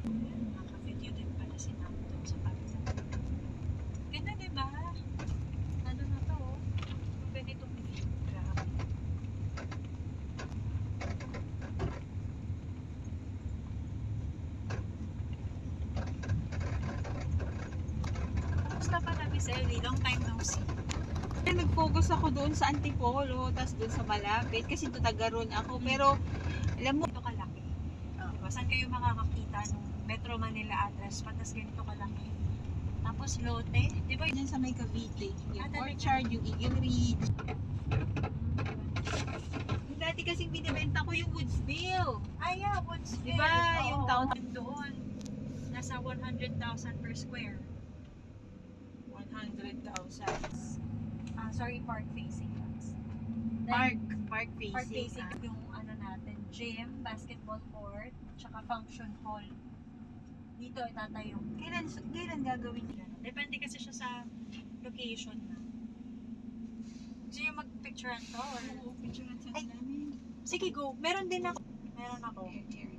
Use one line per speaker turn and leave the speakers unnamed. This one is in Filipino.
Naka-video din pala si Nam doon sa kabila. Ganda, diba? Ano na to, oh. Yung ganitong view. Grabe. Kamusta pa na, Miss Ellie? Long time no see.
Nag-focus ako doon sa Antipolo, tapos doon sa malapit, kasi Tutagarun ako. Pero, alam mo,
Ganito kalaki. Diba? Saan kayo makakakita ng Metro Manila address? Patas ganito kalaki. Tapos lote. Di ba?
yan sa may Cavite, yung
talaga?
Orchard, yung Eagle Ridge. Dati kasing binibenta ko yung Woodsville.
Ay, yeah, Woodsville.
Diba? Yung town
doon. Nasa 100,000 per square.
100,000.
Sorry, park facing lots.
Park
Park
facing.
facing yung ano natin, gym, basketball court, tsaka function hall. Dito itatayo.
Kailan gagawin yan?
Depende kasi siya sa location na. Gusto nyo mag-picturean to? Or...
Oo, picture sa
Ay.
namin.
Sige, go. Meron din ako. Meron ako.
Here.